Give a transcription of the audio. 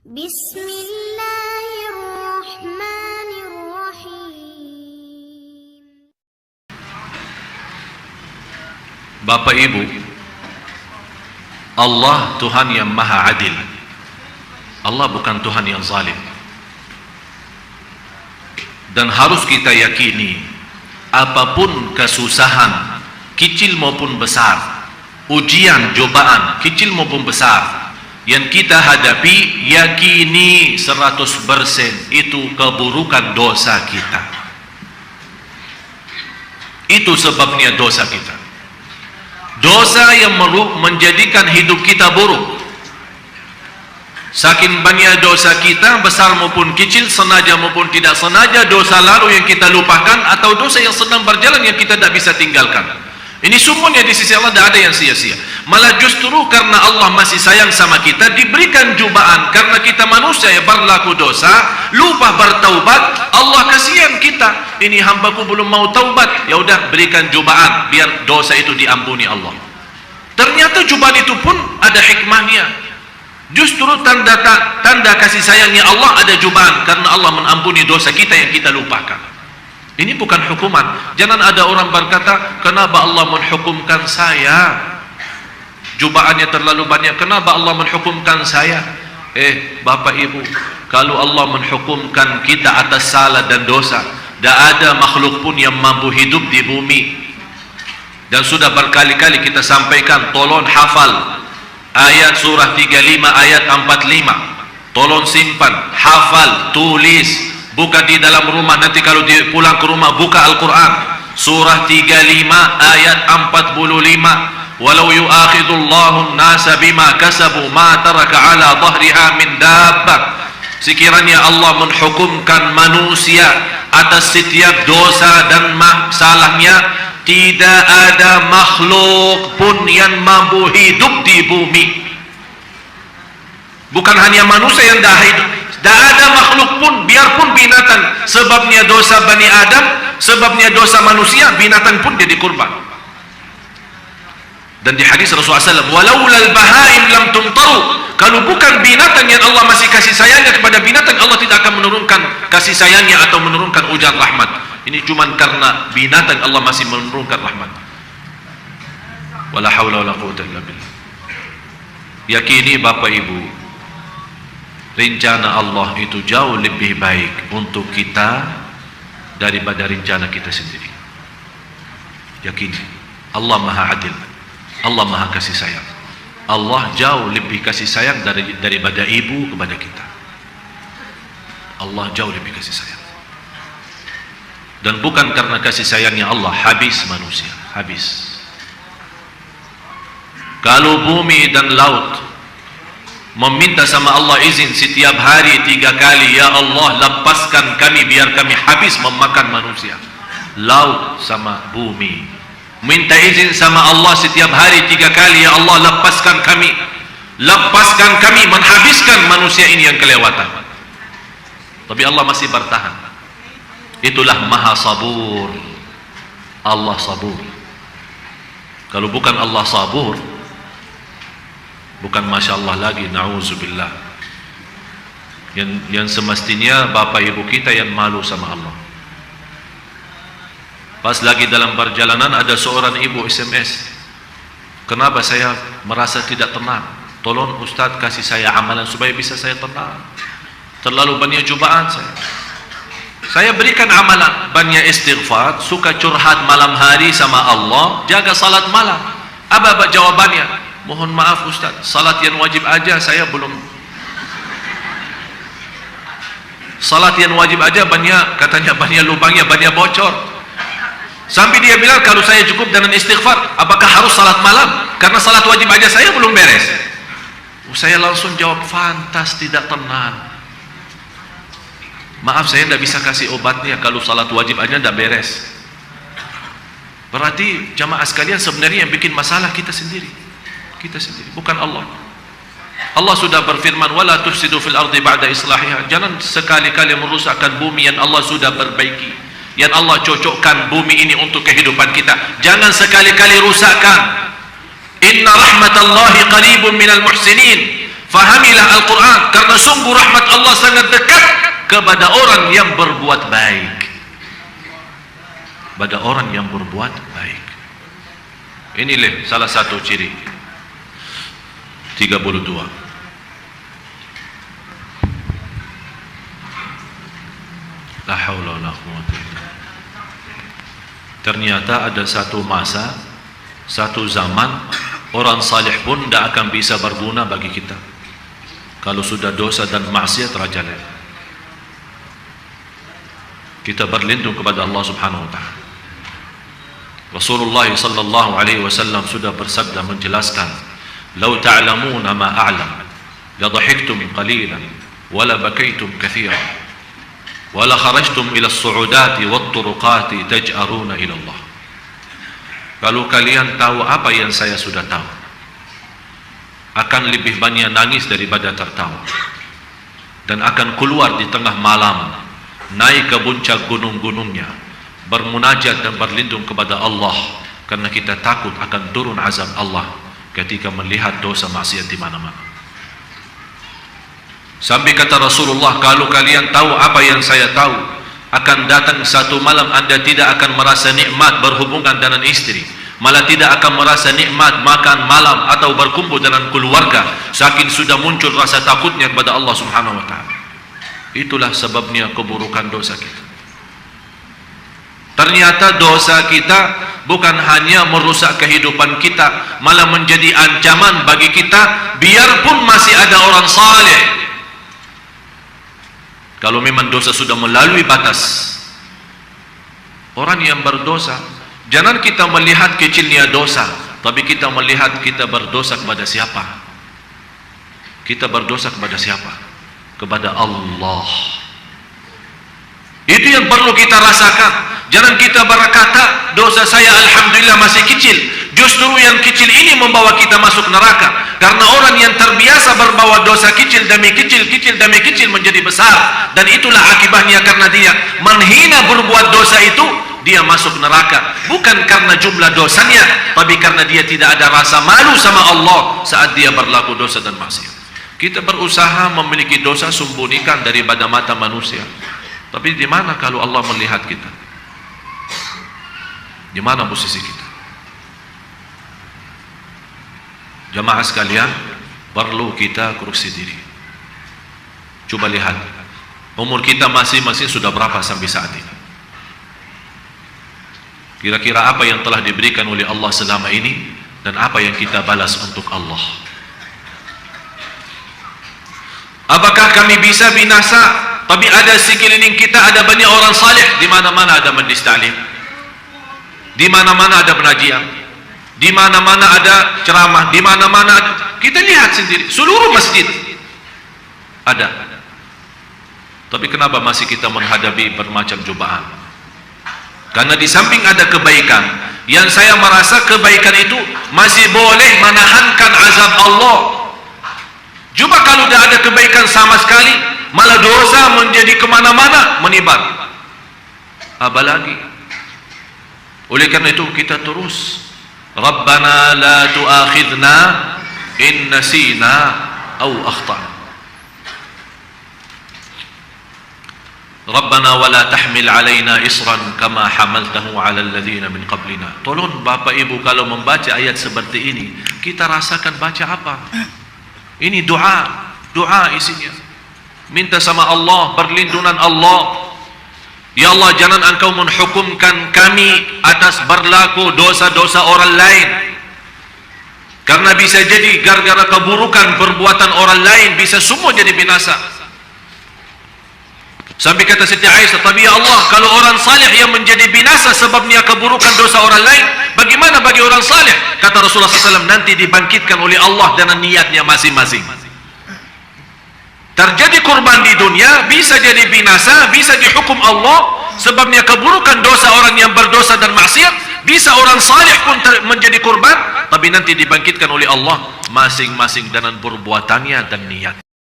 Bismillahirrahmanirrahim. Bapak Ibu, Allah Tuhan yang maha adil. Allah bukan Tuhan yang zalim. Dan harus kita yakini, apapun kesusahan, kecil maupun besar, ujian, cobaan, kecil maupun besar, yang kita hadapi, yakini 100% itu keburukan dosa kita. Itu sebabnya dosa kita. Dosa yang menjadikan hidup kita buruk. Saking banyak dosa kita, besar maupun kecil, sengaja maupun tidak sengaja, dosa lalu yang kita lupakan, atau dosa yang sedang berjalan yang kita tidak bisa tinggalkan. Ini semuanya di sisi Allah tidak ada yang sia-sia. Malah justru karena Allah masih sayang sama kita, diberikan cobaan karena kita manusia yang berlaku dosa, lupa bertaubat. Allah kasihan kita, ini hambaku belum mau taubat, ya udah berikan cobaan biar dosa itu diampuni Allah. Ternyata cobaan itu pun ada hikmahnya. Justru tanda kasih sayangnya Allah ada cobaan karena Allah mengampuni dosa kita yang kita lupakan. Ini bukan hukuman. Jangan ada orang berkata, kenapa Allah menghukumkan saya? Cobaannya terlalu banyak, kenapa Allah menghukumkan saya? Bapak Ibu, kalau Allah menghukumkan kita atas salah dan dosa, tidak ada makhluk pun yang mampu hidup di bumi. Dan sudah berkali-kali kita sampaikan, tolong hafal ayat surah 35 ayat 45, tolong simpan, hafal, tulis, buka di dalam rumah. Nanti kalau dia pulang ke rumah, buka Al-Quran surah 35 ayat 45, walau yu'akhidullahu an-nasa bima kasabu ma taraka ala dhahriha min dabbah. Sekiranya Allah menghukumkan manusia atas setiap dosa dan salahnya, tidak ada makhluk pun yang mampu hidup di bumi. Bukan hanya manusia yang dah hidup, tidak ada makhluk pun, biarpun binatang. Sebabnya dosa Bani Adam, sebabnya dosa manusia, binatang pun jadi kurban. Dan di hadis Rasulullah SAW, walaulal bahaim lam tumtaru, kalau bukan binatang yang Allah masih kasih sayangnya kepada binatang, Allah tidak akan menurunkan kasih sayangnya atau menurunkan hujan rahmat. Ini cuma karena binatang Allah masih menurunkan rahmat. Wala haula wala quwwata illa billah. Yakini Bapak Ibu, rencana Allah itu jauh lebih baik untuk kita daripada rencana kita sendiri. Yakini Allah maha adil, Allah maha kasih sayang. Allah jauh lebih kasih sayang daripada ibu kepada kita. Allah jauh lebih kasih sayang. Dan bukan karena kasih sayangnya Allah habis manusia, habis. Kalau bumi dan laut meminta sama Allah izin setiap hari 3 kali, ya Allah lepaskan kami biar kami habis memakan manusia. Laut sama bumi minta izin sama Allah setiap hari 3 kali, ya Allah lepaskan kami menghabiskan manusia ini yang kelewatan. Tapi Allah masih bertahan. Itulah maha sabur. Allah sabur. Kalau bukan Allah sabur, bukan masya Allah lagi, na'udzubillah. Yang semestinya Bapak Ibu kita yang malu sama Allah. Pas lagi dalam perjalanan ada seorang ibu SMS, kenapa saya merasa tidak tenang, tolong Ustadz kasih saya amalan supaya bisa saya tenang, terlalu banyak cobaan saya berikan amalan, banyak istighfar, suka curhat malam hari sama Allah, jaga salat malam. Apa jawabannya? Mohon maaf Ustaz, salat yang wajib aja saya belum. Salat yang wajib aja banyak, katanya banyak lubangnya, banyak bocor. Sampai dia bilang, kalau saya cukup dengan istighfar, apakah harus salat malam? Karena salat wajib aja saya belum beres. Saya langsung jawab, fantas, tidak tenang. Maaf saya tidak bisa kasih obatnya kalau salat wajib aja tidak beres. Berarti jamaah sekalian sebenarnya yang bikin masalah kita sendiri, bukan Allah. Allah sudah berfirman, wala tufsidu fil ardi ba'da islahiha. Jangan sekali-kali merusakkan bumi yang Allah sudah perbaiki, yang Allah cocokkan bumi ini untuk kehidupan kita. Jangan sekali-kali rusakkan. Inna rahmatallahi qaribun minal muhsinin. Fahamilah Al-Quran, karena sungguh rahmat Allah sangat dekat kepada orang yang berbuat baik. Pada orang yang berbuat baik. Inilah salah satu ciri. 32. La haula wala quwwata illa billah. Ternyata ada satu masa, satu zaman, orang salih pun tidak akan bisa berguna bagi kita kalau sudah dosa dan maksiat rajalela. Kita berlindung kepada Allah Subhanahu wa taala. Rasulullah sallallahu alaihi wasallam sudah bersabda menjelaskan, "Lau ta'lamuna ma a'lam, la dhahiktum qalilan wa la bakaitum katsiran, wa la kharajtum ila as-su'udati wat-turuqati taj'aruna ila Allah." Kalau kalian tahu apa yang saya sudah tahu, akan lebih banyak nangis daripada tertawa, dan akan keluar di tengah malam, naik ke puncak gunung-gunungnya, bermunajat dan berlindung kepada Allah, karena kita takut akan turun azab Allah ketika melihat dosa maksiat di mana-mana. Sampai kata Rasulullah, kalau kalian tahu apa yang saya tahu, akan datang satu malam anda tidak akan merasa nikmat berhubungan dengan istri, malah tidak akan merasa nikmat makan malam atau berkumpul dengan keluarga, saking sudah muncul rasa takutnya kepada Allah Subhanahu wa taala. Itulah sebabnya keburukan dosa kita. Ternyata dosa kita bukan hanya merusak kehidupan kita, malah menjadi ancaman bagi kita biarpun masih ada orang saleh. Kalau memang dosa sudah melalui batas, orang yang berdosa, jangan kita melihat kecilnya dosa, tapi kita melihat kita berdosa kepada siapa. Kita berdosa kepada siapa? Kepada Allah. Itu yang perlu kita rasakan. Jangan kita berkata, dosa saya alhamdulillah masih kecil. Justru yang kecil ini membawa kita masuk neraka. Karena orang yang terbiasa berbawa dosa kecil demi kecil, kecil demi kecil menjadi besar. Dan itulah akibatnya, karena dia menghina berbuat dosa itu, dia masuk neraka. Bukan karena jumlah dosanya, tapi karena dia tidak ada rasa malu sama Allah saat dia berlaku dosa dan maksiat. Kita berusaha memiliki dosa, sembunyikan daripada mata manusia. Tapi di mana kalau Allah melihat kita? Di mana posisi kita? Jamaah sekalian, perlu kita koreksi diri. Coba lihat, umur kita masing-masing sudah berapa sampai saat ini? Kira-kira apa yang telah diberikan oleh Allah selama ini, dan apa yang kita balas untuk Allah? Apakah kami bisa binasa, tapi ada sekeliling kita ada banyak orang saleh? Di mana-mana ada majlis ta'lim, di mana-mana ada pengajian, di mana-mana ada ceramah, di mana-mana ada. Kita lihat sendiri, seluruh masjid ada. Tapi kenapa masih kita menghadapi bermacam cobaan? Karena di samping ada kebaikan, yang saya merasa kebaikan itu masih boleh menahankan azab Allah. Cuma kalau tidak ada kebaikan sama sekali, malah dosa menjadi kemana-mana, menyebar. Apalagi. Oleh karena itu kita terus, Rabbana la tu'akhidna in nasina aw akhtana. Rabbana wa la tahmil alaina isran kama hamaltahu ala alladhina min qablina. Tolong Bapak Ibu, kalau membaca ayat seperti ini, kita rasakan baca apa? Ini doa, doa isinya. Minta sama Allah, perlindungan Allah. Ya Allah, jangan engkau menghukumkan kami atas berlaku dosa-dosa orang lain. Karena bisa jadi gara-gara keburukan perbuatan orang lain, bisa semua jadi binasa. Sampai kata Siti Aisyah, tapi ya Allah, kalau orang saleh yang menjadi binasa sebabnya keburukan dosa orang lain, bagaimana bagi orang saleh? Kata Rasulullah SAW, nanti dibangkitkan oleh Allah dengan niatnya masing-masing. Terjadi kurban di dunia, bisa jadi binasa, bisa dihukum Allah sebabnya keburukan dosa orang yang berdosa dan maksiat. Bisa orang saleh pun menjadi kurban, tapi nanti dibangkitkan oleh Allah masing-masing dengan perbuatannya dan niat.